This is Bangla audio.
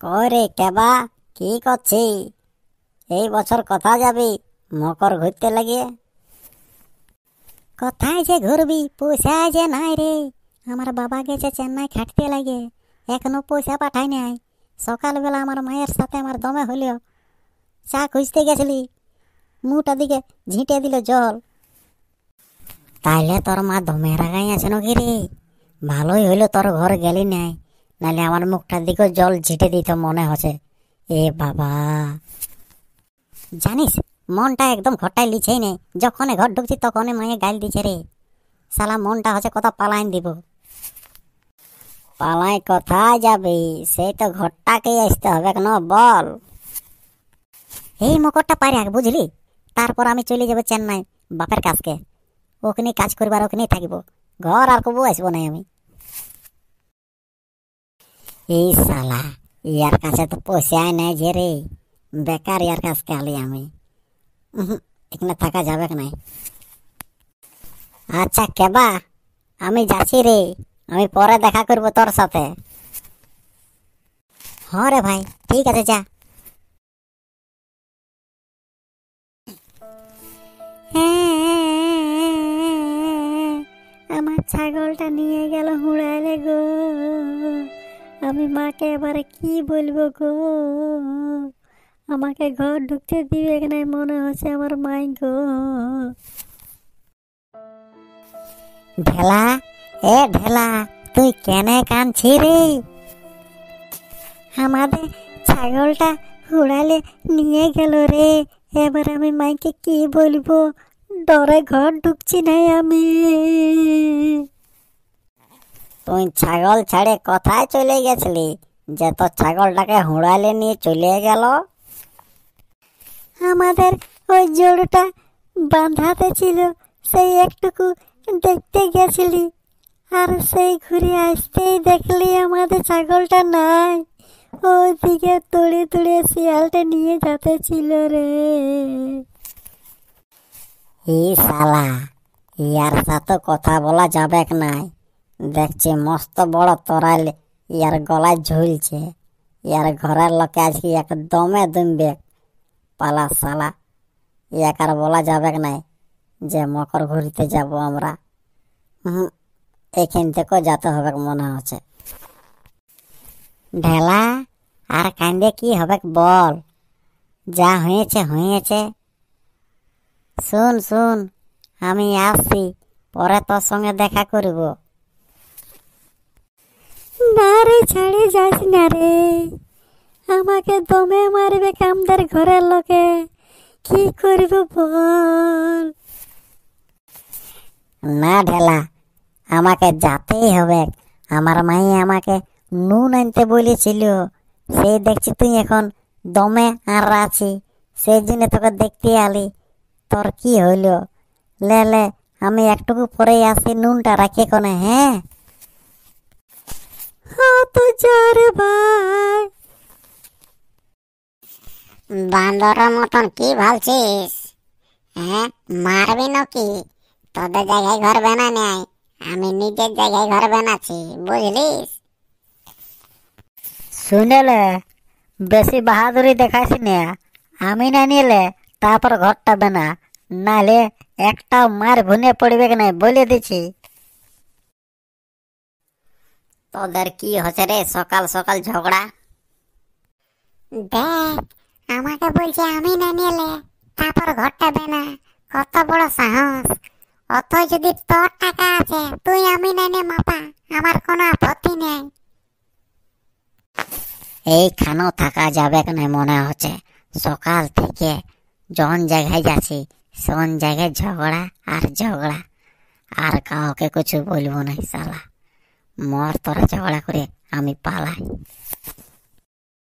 করে কেবা কি করছি? এই বছর কোথায় যাবি মকর ঘুরতে লাগিয়ে? কোথায় যে ঘুরবি, পয়সা যে নাই রে। আমার বাবা গেছে চেন্নাই খাটতে লাগে, এখনো পয়সা পাঠায় নাই। সকালবেলা আমার মায়ের সাথে আমার দমে হইল, চা খুঁজতে গেছিলি, মুটা দিকে ঝিঁটে দিল জল। তাইলে তোর মা দমে রাগাই আছে নাকি রে? ভালোই হইলো তোর ঘর গেলি নাই, নাহলে আমার মুখটার দিকে জল ঝিঁটে দিত মনে হচ্ছে। এ বাবা, জানিস মনটা একদম ঘরটায় লিছেই নেই। যখন ঘর ঢুকছি তখন মায়ে গাইল দিছে রে। শালা মনটা হচ্ছে কত পালাইন দিব। পালাই কোথায় যাবি? সেই তো ঘরটাকেই আসতে হবে কেন বল। এই মকরটা পারে বুঝলি, তারপর আমি চলে যাব চেন্নাই বাপের কাছকে। ওখানে কাজ করবার ওখানেই থাকব, ঘর আর কবু আসবো না আমি। এই শালা ইয়ার কাছে তো পয়সাই নাই যে রে, বেকার ইয়ার কাছকে আলি আমি। এখানে থাকা যাবে নাই। আচ্ছা কেবা, আমি যাচ্ছি রে, আমি পরে দেখা করবো তোর সাথে। হ্যাঁ রে ভাই, ঠিক আছে যা। আমার ছাগলটা নিয়ে গেল হুড়াইলে গো, আমি মাকে এবারে কি বলবো গো। আমাকে ঘর ঢুকতে দিবে এখানে মনে হচ্ছে আমার মাই গো। ঢেলা, এ ঢেলা, তুই কেনে কাঁদছি রে? আমাদের ছাগলটা হুড়ালে নিয়ে গেল রে, এবার আমি মাইকে কি বলবো, ডরে ঘর ঢুকছি নাই আমি। তুই ছাগল ছাড়ে কোথায় চলে গেছিলি যে তোর ছাগলটাকে হুড়ালে নিয়ে চলে গেল? আমাদের ওই জোড়টা বাঁধাতে ছিল, সেই একটুকু দেখতে গেছিলি, আর সেই ঘুরে আসতেই দেখলি আমাদের ছাগলটা নাই। ওইদিকে তুড়ে তুড়ে শিয়ালটা নিয়ে যেতে ছিল রে। এই শালা, ইয়ার সাথে কথা বলা যাবে নাই। দেখছি মস্ত বড় তরাইল ইয়ার গলায় ঝুলছে। ইয়ার ঘরের লোকে আজকে একদমে দুমবে। পালা শালা, ইয়াক আর বলা যাবে নাই যে মকর ঘুরতে যাব আমরা। এখান থেকেও যেতে হবে মনে হচ্ছে। ঢেলা, আর কান্দে কি হবে বল, যা হয়েছে হয়েছে। শুন শুন, আমি আসছি, পরে তোর সঙ্গে দেখা করব। না রে, ছাড়ে যাস না রে, আমাকে দমে মারবে কামদার ঘরের লোকে, কি করব বল। না ঢেলা, আমাকে যেতেই হবে। আমার মাই আমাকে নুন আনতে বলেছিল, সেই দেখছি তুই এখন দমে আর আছি, সেই জন্য তোকে দেখতে আলি। তোর কি হইল? লে লে, আমি একটুকু পরে আসি, নুনটা রাখি কোনে। হ্যাঁ হ্যাঁ, তো যা রে ভাই। বান্দরের মতন কি ভাবছিস? হ্যাঁ, মারবি নাকি? তোদের জায়গায় ঘর বানা নেই, আমি নিজের জায়গায় ঘর বানাচ্ছি, বুঝলিস? শুনেলে বেশি বাহাদুরি দেখাইস না, আমি না নিলে তারপর ঘরটা বানা, নালে একটা মার ভুনে পড়বে না বলে দিছি। তোদের কি হচ্ছে রে সকাল সকাল ঝগড়া? দেখ, আমাকে বলছে আমি না নিলে তারপর ঘরটা বানা, কত বড় সাহস। অত যদি তোর টাকা আছে, তুই আমি না নে মাপা, আমার কোনো আপত্তি নেই। এইখানেও থাকা যাবে না মনে হচ্ছে। সকাল থেকে জন জায়গায় যাচ্ছি, সন জায়গায় ঝগড়া আর ঝগড়া, আর কাউকে কিছু বলবো না। শালা মর তোরা ঝগড়া করে, আমি পালাই।